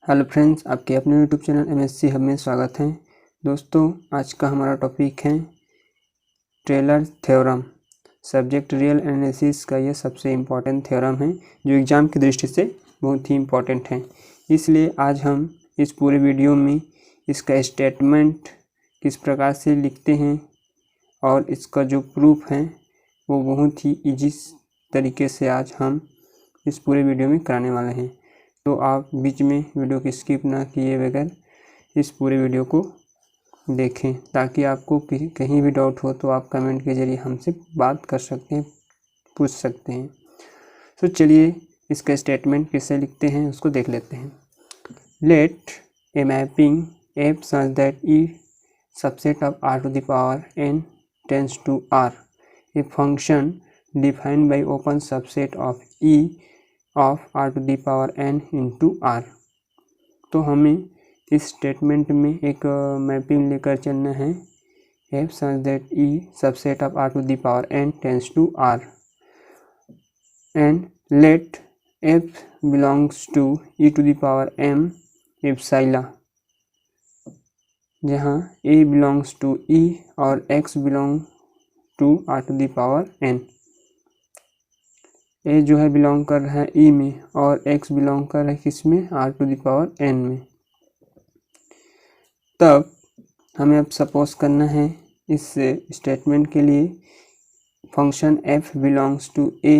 Hello friends, आपके अपने YouTube channel MSc hub में स्वागत है। दोस्तों, आज का हमारा टॉपिक है Taylor theorem. Subject real analysis का यह सबसे इम्पॉर्टेंट थ्योरम है जो एग्ज़ाम की दृष्टि से बहुत ही इम्पॉर्टेंट है। इसलिए आज हम इस पूरे वीडियो में इसका स्टेटमेंट किस प्रकार से लिखते हैं और इसका जो प्रूफ है वो बहुत ही ईजी तरीके से आज हम इस पूरे वीडियो में कराने वाले हैं। तो आप बीच में वीडियो को स्किप ना किए बगैर इस पूरे वीडियो को देखें, ताकि आपको कहीं भी डाउट हो तो आप कमेंट के जरिए हमसे बात कर सकते हैं, पूछ सकते हैं। तो चलिए इसका स्टेटमेंट कैसे लिखते हैं उसको देख लेते हैं। Let a mapping F such that E subset of R to the power N tends to R, a function defined by open subset of E of R to the power N into R. तो हमें इस statement में एक mapping लेकर चलना है F such that E subset of R to the power N tends to R and let F belongs to E to the power M epsilon, जहाँ A belongs to E और X belong to R to the power N. A जो है belong कर रहा है ई में और X belong कर रहा है किस में, R to the power N में। तब हमें अब सपोज करना है इस स्टेटमेंट के लिए function F belongs to A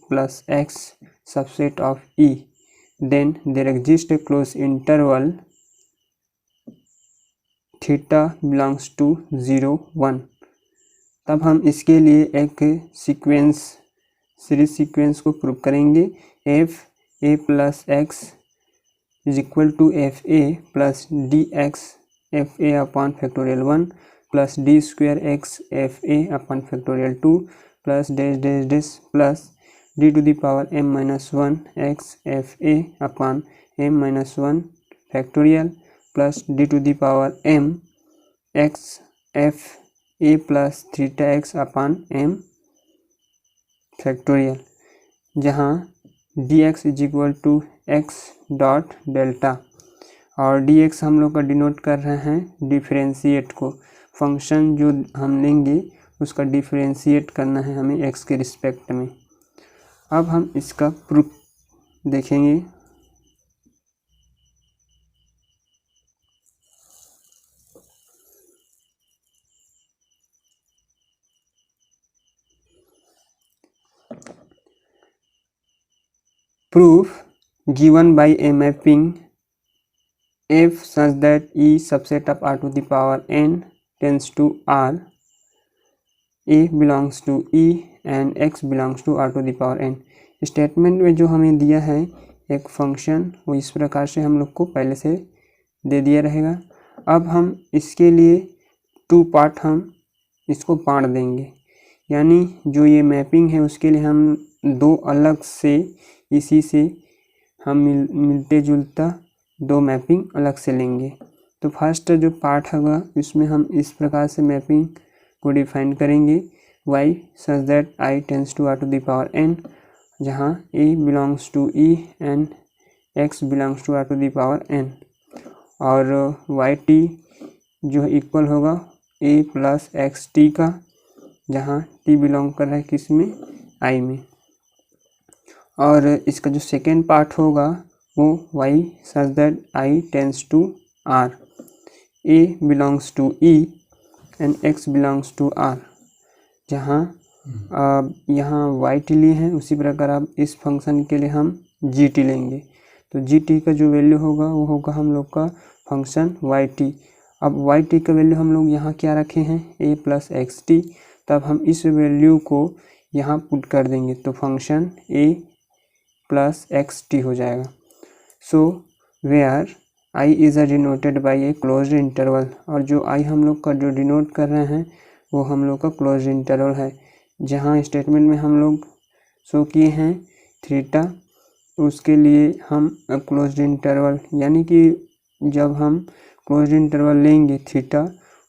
plus X subset of E, then there exist a close interval theta belongs to 0 1। तब हम इसके लिए एक सीरीज सीक्वेंस को प्रूव करेंगे। F A plus X is equal to F A plus D X F A upon factorial 1 plus D square X F A upon factorial 2 plus dash dash dash plus D to the power M minus 1 X F A upon M minus 1 factorial plus D to the power M X F A plus theta X upon M factorial, जहाँ D X is equal to X dot delta और D X हम लोग का denote कर रहे हैं differentiate को। Function जो हम लेंगे उसका डिफरेंशिएट करना है हमें एक्स के रिस्पेक्ट में। अब हम इसका प्रूफ देखेंगे। Proof given by a mapping f such that E subset of R to the power n tends to R, A belongs to E and X belongs to R to the power n। Statement में जो हमें दिया है एक function, वो इस प्रकार से हम लोग को पहले से दे दिया रहेगा। अब हम इसके लिए 2 पार्ट हम इसको बांट देंगे, यानी जो ये मैपिंग है उसके लिए हम 2 अलग से इसी से हम मिलते जुलता 2 मैपिंग अलग से लेंगे। तो फर्स्ट जो पार्ट होगा इसमें हम इस प्रकार से मैपिंग को डिफाइन करेंगे y such that i tends to r to the power n, जहाँ a belongs to e and x belongs to r to the power n, और yt जो है इक्वल होगा a प्लस एक्स टी का, जहाँ t belong कर रहा है किस में, i में। और इसका जो सेकेंड पार्ट होगा वो y such that i tends to r, a belongs to e and x belongs to r, जहाँ यहाँ yt लिए हैं उसी प्रकार अब इस फंक्शन के लिए हम gt लेंगे। तो gt का जो वैल्यू होगा वो होगा हम लोग का फंक्शन yt। अब yt का वैल्यू हम लोग यहाँ क्या रखे हैं, a प्लस एक्स टी। तब हम इस वैल्यू को यहाँ पुट कर देंगे तो function a plus X T हो जाएगा। So where I is denoted by a closed interval, और जो आई हम लोग का जो डिनोट कर रहे हैं वो हम लोग का क्लोज्ड इंटरवल है, जहाँ स्टेटमेंट में हम लोग शो किए हैं थीटा, उसके लिए हम क्लोज्ड इंटरवल, यानी कि जब हम क्लोज्ड इंटरवल लेंगे थीटा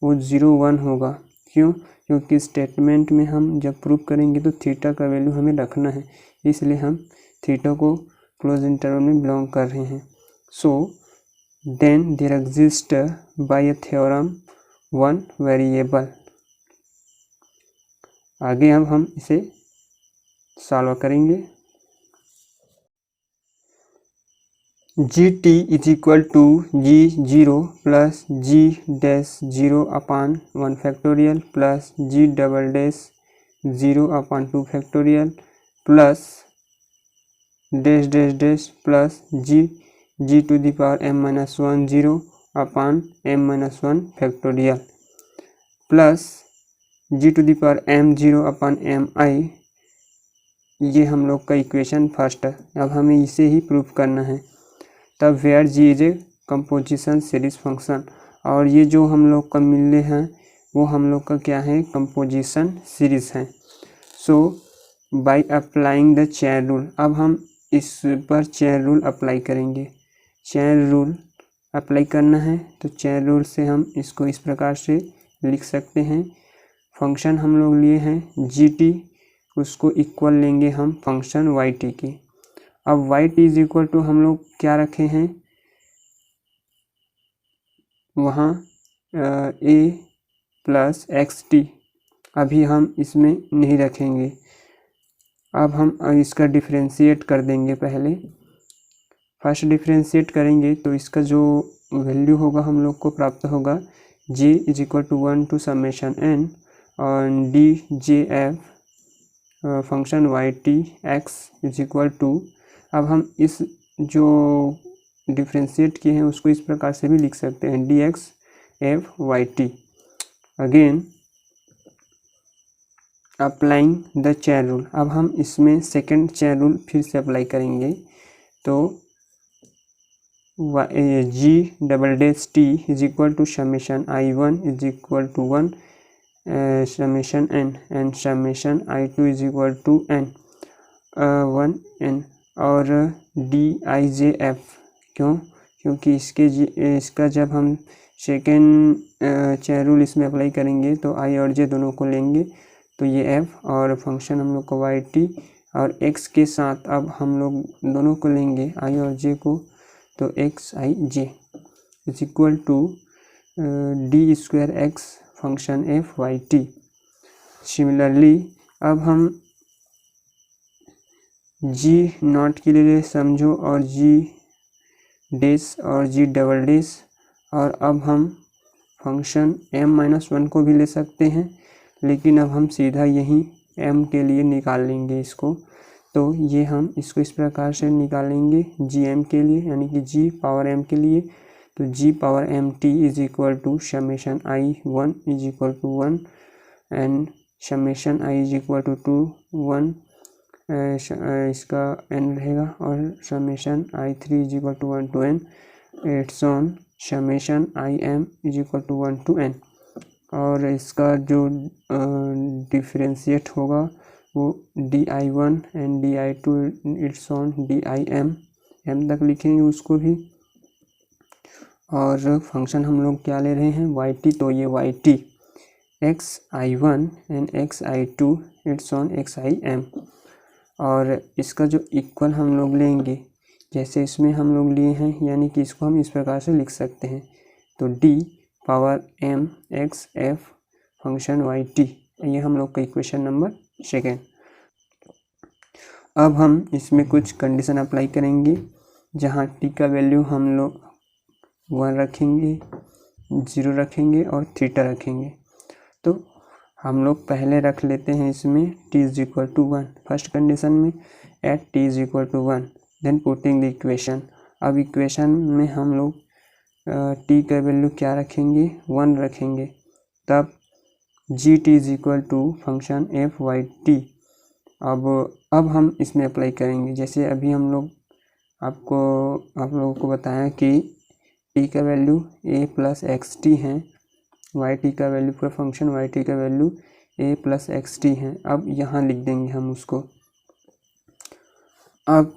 वो 0 1 होगा। क्यों? क्योंकि स्टेटमेंट में हम जब प्रूव करेंगे तो थीटा का वैल्यू हमें रखना है, इसलिए हम थीटा को क्लोज इंटरवल में बिलोंग कर रहे हैं। So then there exists by a theorem one variable. आगे अब हम इसे सॉल्व करेंगे। gt is equal to g0 plus g dash 0 upon 1 factorial plus g double dash 0 upon 2 factorial plus dash dash dash plus g to the power m minus 1 0 upon m minus 1 factorial plus g to the power m 0 upon m I। ये हम लोग का equation first है। अब हमें इसे ही proof करना है। तब where G is a composition series function, और ये जो हम लोग का मिले हैं वो हम लोग का क्या है, कंपोजिशन सीरीज है। So by applying the chain rule, अब हम इस पर चेन रूल अप्लाई करेंगे। चेन रूल अप्लाई करना है तो चेन रूल से हम इसको इस प्रकार से लिख सकते हैं। फंक्शन हम लोग लिए हैं जी टी, उसको इक्वल लेंगे हम फंक्शन वाई टी की। अब Y T is equal to हम लोग क्या रखे हैं वहाँ ए प्लस एक्स टी, अभी हम इसमें नहीं रखेंगे। अब हम इसका डिफ्रेंशिएट कर देंगे। पहले फर्स्ट डिफ्रेंशिएट करेंगे तो इसका जो वैल्यू होगा हम लोग को प्राप्त होगा J is equal to 1 to summation n और D J F function Y T X is equal to, अब हम इस जो डिफ्रेंशिएट किए हैं उसको इस प्रकार से भी लिख सकते हैं D X F Y T. Again applying the chain rule, अब हम इसमें सेकंड चेन रूल फिर से अप्लाई करेंगे। तो G double dash T is equal to summation I one is equal to 1 summation N and summation I two is equal to N 1 N और D I J F. क्योंकि इसका जब हम second chain rule इसमें apply करेंगे तो आई और जे दोनों को लेंगे, तो ये एफ और फंक्शन हम लोग को वाई टी और एक्स के साथ अब हम लोग दोनों को लेंगे आई और जे को, तो X I J is equal to D square X function F Y T. Similarly अब हम जी नॉट के लिए समझो और जी डेस और जी डबल डेस, और अब हम फंक्शन m माइनस 1 को भी ले सकते हैं, लेकिन अब हम सीधा यहीं m के लिए निकाल लेंगे इसको। तो ये हम इसको इस प्रकार से निकालेंगे जी एम के लिए, यानी कि जी पावर m के लिए। तो G power M T is equal to summation I 1 is equal to 1 and summation I is equal to 1 इसका n रहेगा और summation I 3 is equal to 1 to n it's on summation I M is equal to 1 to n, और इसका जो differentiate होगा वो D I one and D I two it's on D I M, M तक लिखेंगे उसको भी। और फंक्शन हम लोग क्या ले रहे हैं वाई टी, तो ये Y T X I one and X I two it's on X I M, और इसका जो इक्वल हम लोग लेंगे जैसे इसमें हम लोग लिए हैं, यानी कि इसको हम इस प्रकार से लिख सकते हैं। तो D power M X F function Y T, ये हम लोग का इक्वेशन नंबर सेकेंड। अब हम इसमें कुछ कंडीशन अप्लाई करेंगे, जहाँ टी का वैल्यू हम लोग 1 रखेंगे, 0 रखेंगे और थीटा रखेंगे। तो हम लोग पहले रख लेते हैं इसमें t is equal to 1 first condition में at t is equal to 1, then putting the equation. अब इक्वेशन में हम लोग t का वैल्यू क्या रखेंगे 1 रखेंगे, तब G T is equal to function F Y T. अब हम इसमें अप्लाई करेंगे, जैसे अभी हम लोग आप लोगों को बताया कि टी का वैल्यू ए प्लस एक्स टी है, वाई टी का वैल्यू पूरा फंक्शन वाई टी का वैल्यू ए प्लस एक्स टी है। अब यहाँ लिख देंगे हम उसको। अब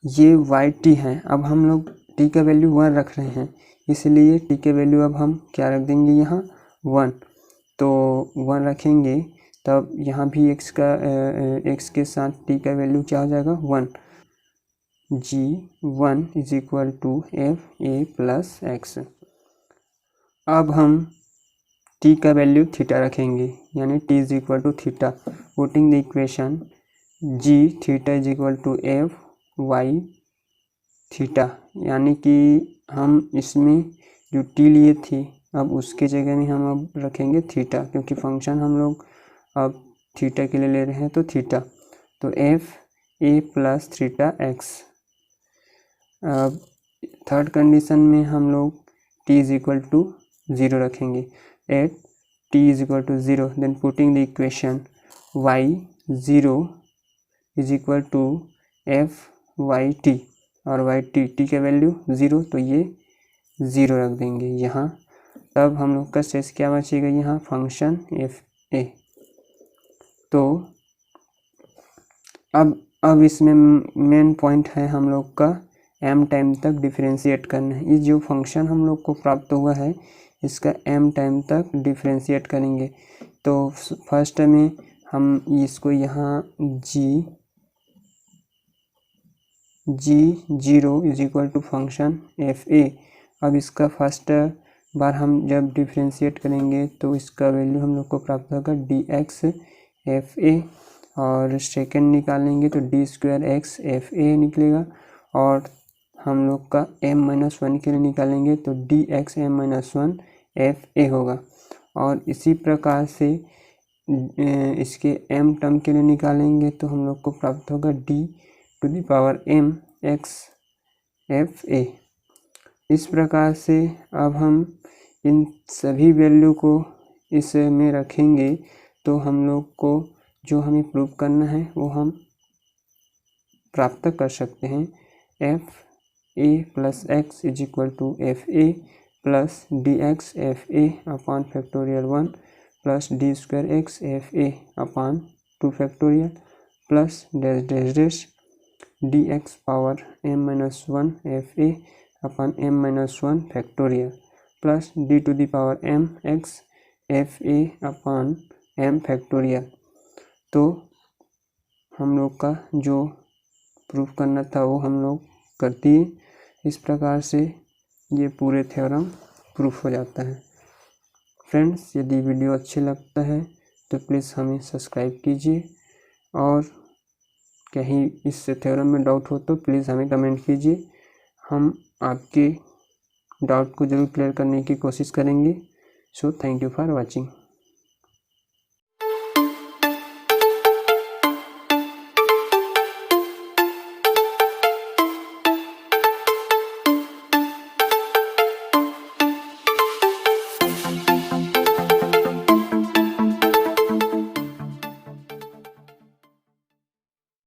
ये वाई टी है, अब हम लोग टी का वैल्यू 1 रख रहे हैं, इसलिए टी के वैल्यू अब हम क्या रख देंगे यहाँ 1, तो 1 रखेंगे। तब यहाँ भी एक्स के साथ टी का वैल्यू क्या हो जाएगा 1, G1 is equal to FA plus X. अब हम t का वैल्यू थीटा रखेंगे, यानी t is equal to theta. Putting the equation g theta is equal to F y theta, यानी कि हम इसमें जो t लिए थे अब उसके जगह में हम अब रखेंगे थीटा, क्योंकि फंक्शन हम लोग अब थीटा के लिए ले रहे हैं तो थीटा। तो FA प्लस थीटा एक्स। अब थर्ड कंडीशन में हम लोग t इज इक्वल टू 0 रखेंगे। At t is equal to 0, then putting the equation y0 is equal to FYT, और t का वैल्यू 0, तो ये 0 रख देंगे यहाँ। तब हम लोग का शेष क्या बचेगा यहाँ, फंक्शन FA। तो अब इसमें मेन पॉइंट है हम लोग का m टाइम तक डिफरेंशिएट करना है। ये जो फंक्शन हम लोग को प्राप्त हुआ है इसका m टाइम तक डिफरेंशिएट करेंगे। तो फर्स्ट में हम इसको यहाँ G0 is equal to function FA। अब इसका फर्स्ट बार हम जब डिफरेंशिएट करेंगे तो इसका वैल्यू हम लोग को प्राप्त होगा dx FA, और सेकेंड निकालेंगे तो d² x FA निकलेगा, और हम लोग का m-1 के लिए निकालेंगे तो dx m-1 FA होगा। और इसी प्रकार से इसके m टर्म के लिए निकालेंगे तो हम लोग को प्राप्त होगा d⁻m x FA। इस प्रकार से अब हम इन सभी वैल्यू को इसमें रखेंगे तो हम लोग को जो हमें प्रूव करना है वो हम प्राप्त कर सकते हैं। FA plus X is equal to FA plus dx FA upon factorial 1 plus d² x FA upon 2 factorial plus dash dx power m-1 FA upon m-1 factorial plus d⁻m x FA upon m factorial. तो हम लोग का जो proof करना था वो हम लोग कर दिए। इस प्रकार से ये पूरे थ्योरम प्रूफ हो जाता है। फ्रेंड्स, यदि वीडियो अच्छे लगता है तो प्लीज़ हमें सब्सक्राइब कीजिए, और कहीं इस थ्योरम में डाउट हो तो प्लीज़ हमें कमेंट कीजिए। हम आपके डाउट को ज़रूर क्लियर करने की कोशिश करेंगे। So thank you for watching.